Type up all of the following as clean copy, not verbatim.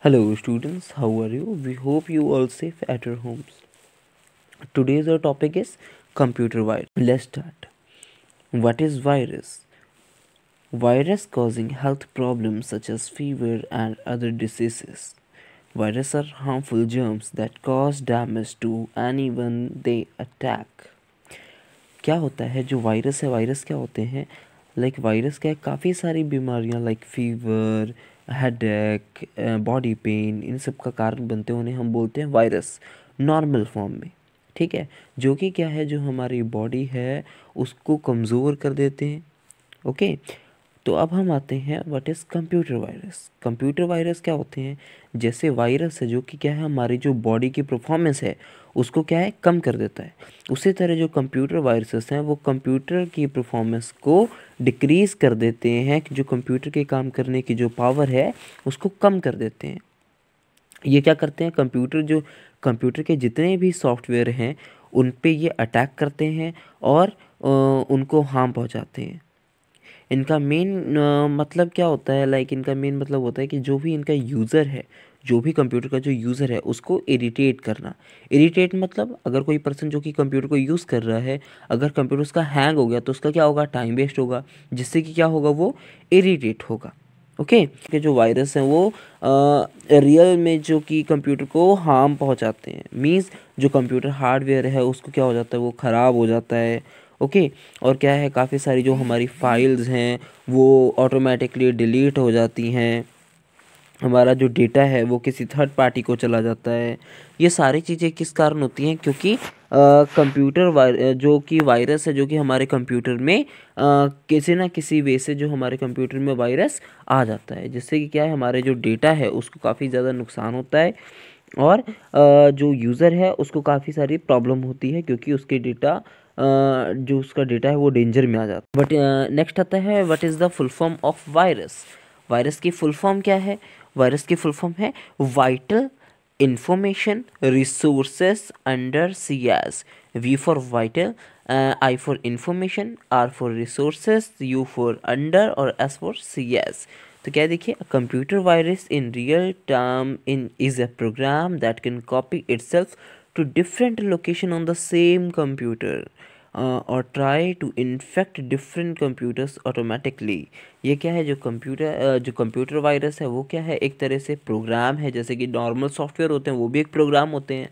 Hello students, how are you? We hope you all safe at your homes. Today's our topic is computer virus. Let's start. What is virus? Virus causing health problems such as fever and other diseases. Viruses are harmful germs that cause damage to anyone they attack. क्या होता है जो virus है, virus क्या होते हैं? Virus क्या है, काफ़ी सारी बीमारियां like fever, headache, body pain, इन सब का कारण बनते हैं, उन्हें हम बोलते हैं वायरस नॉर्मल फॉर्म में। ठीक है, जो कि क्या है, जो हमारी बॉडी है उसको कमज़ोर कर देते हैं। ओके, तो अब हम आते हैं what is computer virus. Computer virus क्या होते हैं? जैसे वायरस है जो कि क्या है, हमारी जो बॉडी की परफॉर्मेंस है उसको क्या है, कम कर देता है। उसी तरह जो कंप्यूटर वायरसेस हैं वो कंप्यूटर की परफॉर्मेंस को डिक्रीज़ कर देते हैं, कि जो कंप्यूटर के काम करने की जो पावर है उसको कम कर देते हैं। ये क्या करते हैं, कंप्यूटर के जितने भी सॉफ्टवेयर हैं उन पे ये अटैक करते हैं और उनको हार्म पहुंचाते हैं। इनका मेन मतलब क्या होता है, इनका मेन मतलब होता है कि जो भी इनका यूज़र है, जो भी कंप्यूटर का जो यूज़र है उसको इरिटेट करना। इरिटेट मतलब अगर कोई पर्सन जो कि कंप्यूटर को यूज़ कर रहा है, अगर कंप्यूटर उसका हैंग हो गया तो उसका क्या होगा, टाइम वेस्ट होगा, जिससे कि क्या होगा, वो इरिटेट होगा। ओके, के जो वायरस हैं वो रियल में जो कि कंप्यूटर को हार्म पहुंचाते हैं। मींस जो कंप्यूटर हार्डवेयर है उसको क्या हो जाता है, वो ख़राब हो जाता है। ओके, और क्या है, काफ़ी सारी जो हमारी फाइल्स हैं वो ऑटोमेटिकली डिलीट हो जाती हैं। हमारा जो डेटा है वो किसी थर्ड पार्टी को चला जाता है। ये सारी चीज़ें किस कारण होती हैं? क्योंकि जो कि वायरस है जो कि हमारे कंप्यूटर में किसी ना किसी वे से जो हमारे कंप्यूटर में वायरस आ जाता है, जिससे कि क्या है, हमारे जो डेटा है उसको काफ़ी ज़्यादा नुकसान होता है और जो यूज़र है उसको काफ़ी सारी प्रॉब्लम होती है, क्योंकि जो उसका डेटा है वो डेंजर में आ जाता है। बट नेक्स्ट आता है what is the full form of virus. Virus की फुल फॉर्म क्या है? वायरस की फुल फॉर्म है vital information resources under CS। V for vital, I for information, R for resources, U for under और S for CS। तो क्या देखिए, computer virus in real term in is a program that can copy itself to different location on the same computer और try to infect different computers automatically. ये क्या है, जो computer virus है वो क्या है, एक तरह से प्रोग्राम है। जैसे कि नॉर्मल सॉफ्टवेयर होते हैं वो भी एक प्रोग्राम होते हैं,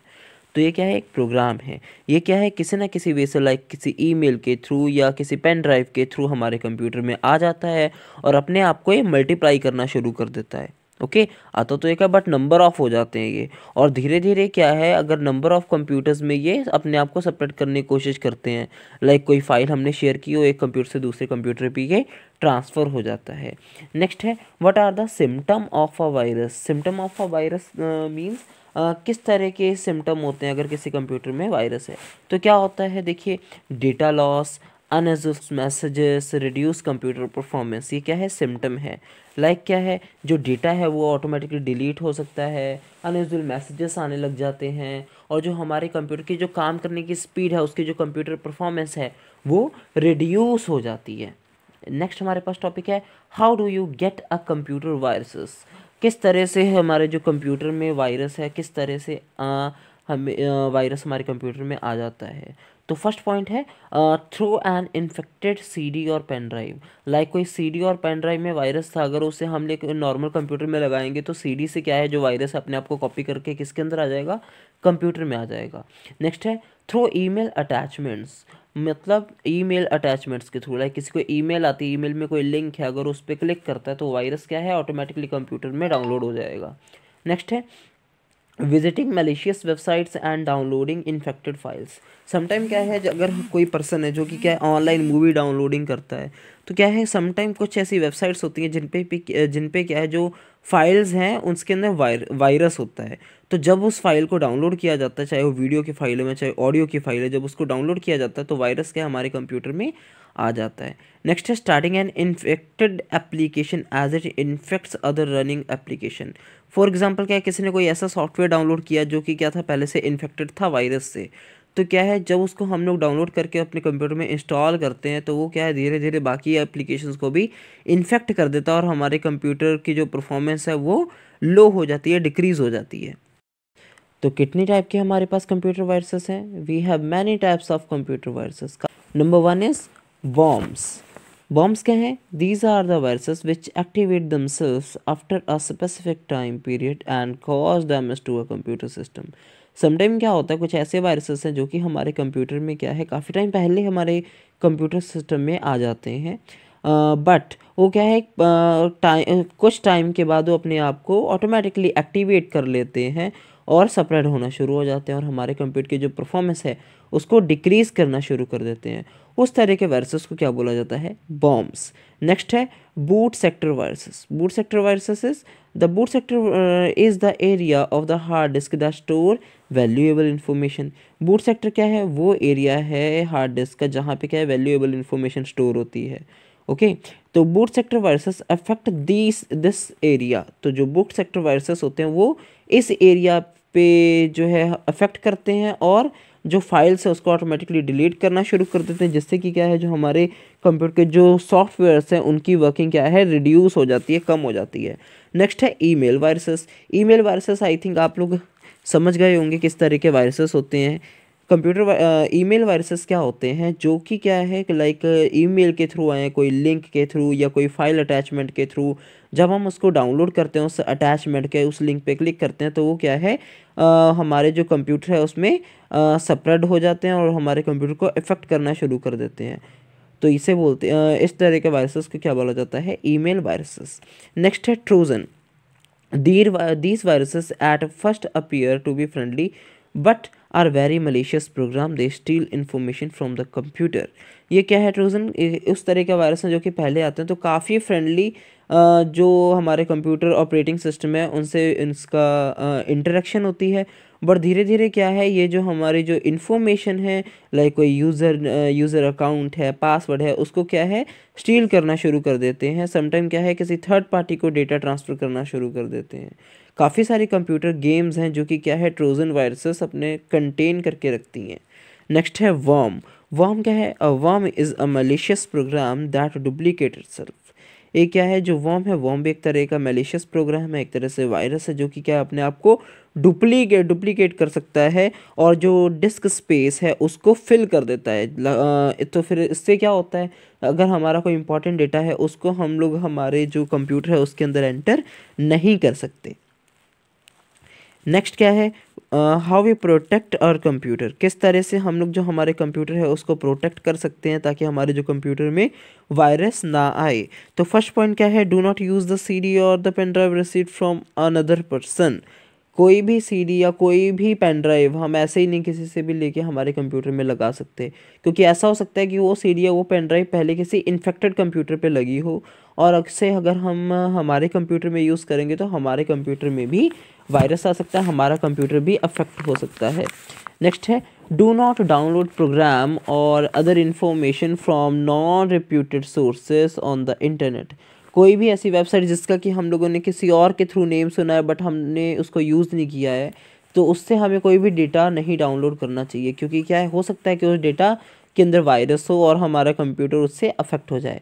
तो ये क्या है, एक प्रोग्राम है। ये क्या है, किसी ना किसी वे से किसी ईमेल के थ्रू या किसी पेन ड्राइव के थ्रू हमारे कंप्यूटर में आ जाता है और अपने आप को ये मल्टीप्लाई करना शुरू कर देता है। ओके, आता तो एक है बट नंबर ऑफ हो जाते हैं ये, और धीरे धीरे क्या है, अगर नंबर ऑफ कंप्यूटर्स में ये अपने आप को सेपरेट करने की कोशिश करते हैं। कोई फाइल हमने शेयर की हो एक कंप्यूटर से दूसरे कंप्यूटर पे ये ट्रांसफ़र हो जाता है। नेक्स्ट है what are the symptom of a virus. Symptom of a virus means किस तरह के सिम्टम होते हैं अगर किसी कंप्यूटर में वायरस है। तो क्या होता है, देखिए, data loss, unassumed messages, reduce computer performance, ये क्या है, सिम्टम है। क्या है, जो डेटा है वो ऑटोमेटिकली डिलीट हो सकता है, अनयूजुअल मैसेजेस आने लग जाते हैं, और जो हमारे कंप्यूटर की जो काम करने की स्पीड है, उसकी जो कंप्यूटर परफॉर्मेंस है वो रिड्यूस हो जाती है। नेक्स्ट हमारे पास टॉपिक है how do you get a computer viruses. किस तरह से हमारे जो कंप्यूटर में वायरस है, किस तरह से हमें वायरस हमारे कंप्यूटर में आ जाता है। तो फर्स्ट पॉइंट है थ्रू एन इन्फेक्टेड CD और पेन ड्राइव। कोई CD और पेन ड्राइव में वायरस था, अगर उसे हम नॉर्मल कंप्यूटर में लगाएंगे तो CD से क्या है, जो वायरस अपने आप को कॉपी करके किसके अंदर आ जाएगा, कंप्यूटर में आ जाएगा। नेक्स्ट है थ्रू ईमेल अटैचमेंट्स, मतलब ईमेल अटैचमेंट्स के थ्रू, किसी को ईमेल आती है, ईमेल में कोई लिंक है, अगर उस पर क्लिक करता है तो वायरस क्या है, ऑटोमेटिकली कंप्यूटर में डाउनलोड हो जाएगा। नेक्स्ट है visiting malicious websites and downloading infected files. Sometime क्या है, अगर कोई पर्सन है जो कि क्या है ऑनलाइन मूवी डाउनलोडिंग करता है, तो क्या है, समटाइम कुछ ऐसी वेबसाइट्स होती हैं जिन पे क्या है, जो फाइल्स हैं उसके अंदर वायरस होता है। तो जब उस फाइल को डाउनलोड किया जाता है, चाहे वो वीडियो की फाइल है में, चाहे ऑडियो की फाइल है, जब उसको डाउनलोड किया जाता है तो वायरस क्या हमारे कंप्यूटर में आ जाता है। नेक्स्ट है starting an infected application as it infects other running application. For example क्या है, किसी ने कोई ऐसा सॉफ्टवेयर डाउनलोड किया जो कि क्या था, पहले से इन्फेक्टेड था वायरस से, तो क्या है, जब उसको हम लोग डाउनलोड करके अपने कंप्यूटर में इंस्टॉल करते हैं तो वो क्या है धीरे धीरे बाकी एप्लीकेशंस को भी इन्फेक्ट कर देता है और हमारे कंप्यूटर की जो परफॉर्मेंस है वो लो हो जाती है, डिक्रीज़ हो जाती है। तो कितनी टाइप के हमारे पास कंप्यूटर वायरसेस हैं? We have many types of computer viruses. Number 1 is worms. Worms क्या हैं? These are the viruses which activate themselves after a specific time period and cause damage to a computer system. Sometime क्या होता है, कुछ ऐसे viruses हैं जो कि हमारे कंप्यूटर में क्या है काफ़ी टाइम पहले हमारे कंप्यूटर सिस्टम में आ जाते हैं, बट वो क्या है कुछ टाइम के बाद वो अपने आप को ऑटोमेटिकली एक्टिवेट कर लेते हैं और स्प्रेड होना शुरू हो जाते हैं और हमारे कंप्यूटर की जो परफॉर्मेंस है उसको डिक्रीज़ करना शुरू कर देते हैं। उस तरह के वायरसेस को क्या बोला जाता है? बॉम्ब्स। नेक्स्ट है boot sector viruses. Boot sector viruses is the boot sector is the area of the hard disk that store valuable information. Boot sector क्या है? वो एरिया है हार्ड डिस्क का जहाँ पे क्या है वैल्यूएबल इन्फॉर्मेशन स्टोर होती है। ओके, तो boot sector viruses affect this area. तो जो बूट सेक्टर वायरसेस होते हैं वो इस एरिया पे जो है अफेक्ट करते हैं और जो फाइल्स है उसको ऑटोमेटिकली डिलीट करना शुरू कर देते हैं, जिससे कि क्या है जो हमारे कंप्यूटर के जो सॉफ्टवेयर्स हैं उनकी वर्किंग क्या है रिड्यूस हो जाती है, कम हो जाती है। नेक्स्ट है email viruses. Email viruses I think आप लोग समझ गए होंगे किस तरह के वायरसेस होते हैं। कंप्यूटर ईमेल वायरसेस क्या होते हैं जो कि क्या है कि लाइक ईमेल के थ्रू आए, कोई लिंक के थ्रू या कोई फाइल अटैचमेंट के थ्रू, जब हम उसको डाउनलोड करते हैं उस अटैचमेंट के उस लिंक पे क्लिक करते हैं तो वो क्या है हमारे जो कंप्यूटर है उसमें स्प्रेड हो जाते हैं और हमारे कंप्यूटर को इफेक्ट करना शुरू कर देते हैं। तो इसे बोलते इस तरह के वायरसेस को क्या बोला जाता है? Email viruses. नेक्स्ट है Trojan. These viruses at first appear to be friendly but are very malicious program. They steal information from the computer. ये क्या है ट्रोजन? उस तरह का वायरस है जो कि पहले आते हैं तो काफ़ी फ्रेंडली जो हमारे कंप्यूटर ऑपरेटिंग सिस्टम है उनसे इसका इंटरेक्शन होती है, बट धीरे धीरे क्या है ये जो हमारी जो इन्फॉर्मेशन है लाइक कोई यूज़र अकाउंट है, पासवर्ड है, उसको क्या है स्टील करना शुरू कर देते हैं। समटाइम क्या है किसी थर्ड पार्टी को डेटा ट्रांसफ़र करना शुरू कर देते हैं। काफ़ी सारी कंप्यूटर गेम्स हैं जो कि क्या है ट्रोजन वायरसेस अपने कंटेन करके रखती हैं। नेक्स्ट है वर्म। वर्म क्या है? A worm is a malicious program that duplicate itself. ये क्या है जो वर्म है? वर्म भी एक तरह का मैलिशियस प्रोग्राम है, एक तरह से वायरस है जो कि क्या अपने आप को डुप्लीकेट कर सकता है और जो डिस्क स्पेस है उसको फिल कर देता है। तो फिर इससे क्या होता है, अगर हमारा कोई इंपॉर्टेंट डेटा है उसको हम लोग हमारे जो कंप्यूटर है उसके अंदर एंटर नहीं कर सकते। नेक्स्ट क्या है? How we protect our computer. किस तरह से हम लोग जो हमारे कंप्यूटर है उसको प्रोटेक्ट कर सकते हैं ताकि हमारे जो कंप्यूटर में वायरस ना आए। तो फर्स्ट पॉइंट क्या है? Do not use the CD और the pen drive received from another person. कोई भी सीडी या कोई भी पेन ड्राइव हम ऐसे ही नहीं किसी से भी लेके हमारे कंप्यूटर में लगा सकते, क्योंकि ऐसा हो सकता है कि वो सीडी या वो पेन ड्राइव पहले किसी इन्फेक्टेड कंप्यूटर पे लगी हो और अक्सर अगर हम हमारे कंप्यूटर में यूज़ करेंगे तो हमारे कंप्यूटर में भी वायरस आ सकता है, हमारा कंप्यूटर भी अफेक्ट हो सकता है। नेक्स्ट है डू नॉट डाउनलोड प्रोग्राम और other information from non reputed sources on the internet. कोई भी ऐसी वेबसाइट जिसका कि हम लोगों ने किसी और के थ्रू नेम सुना है बट हमने उसको यूज़ नहीं किया है, तो उससे हमें कोई भी डेटा नहीं डाउनलोड करना चाहिए, क्योंकि क्या है हो सकता है कि उस डेटा के अंदर वायरस हो और हमारा कंप्यूटर उससे अफेक्ट हो जाए।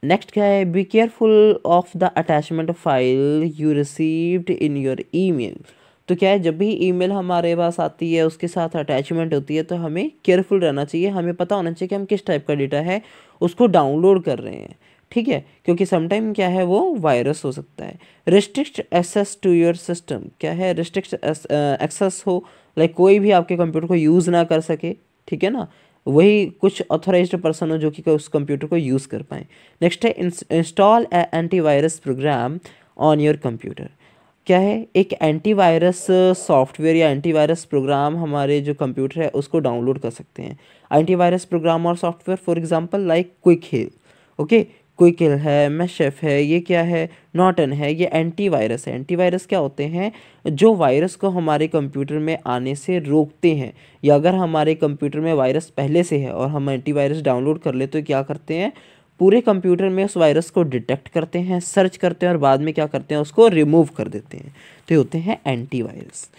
नेक्स्ट क्या है? Be careful of the attachment file you received in your email. तो क्या है जब भी ईमेल हमारे पास आती है उसके साथ अटैचमेंट होती है तो हमें केयरफुल रहना चाहिए, हमें पता होना चाहिए कि हम किस टाइप का डेटा है उसको डाउनलोड कर रहे हैं, ठीक है, क्योंकि समटाइम क्या है वो वायरस हो सकता है। Restrict access to your system. क्या है? रिस्ट्रिक्ट एक्सेस हो लाइक कोई भी आपके कंप्यूटर को यूज़ ना कर सके, ठीक है ना, वही कुछ ऑथराइज्ड पर्सन हो जो कि उस कंप्यूटर को यूज़ कर पाए। नेक्स्ट है install antivirus program on your computer. क्या है? एक एंटीवायरस सॉफ्टवेयर या एंटीवायरस प्रोग्राम हमारे जो कंप्यूटर है उसको डाउनलोड कर सकते हैं। एंटीवायरस प्रोग्राम और software for example like quick hill, okay, quick हिल है, मेशेफ है, ये क्या है? नॉर्टन है, ये एंटीवायरस है। एंटीवायरस क्या होते हैं? जो वायरस को हमारे कंप्यूटर में आने से रोकते हैं, या अगर हमारे कंप्यूटर में वायरस पहले से है और हम एंटीवायरस डाउनलोड कर ले तो क्या करते हैं पूरे कंप्यूटर में उस वायरस को डिटेक्ट करते हैं, सर्च करते हैं और बाद में क्या करते हैं उसको रिमूव कर देते हैं, तो ये होते हैं एंटीवायरस।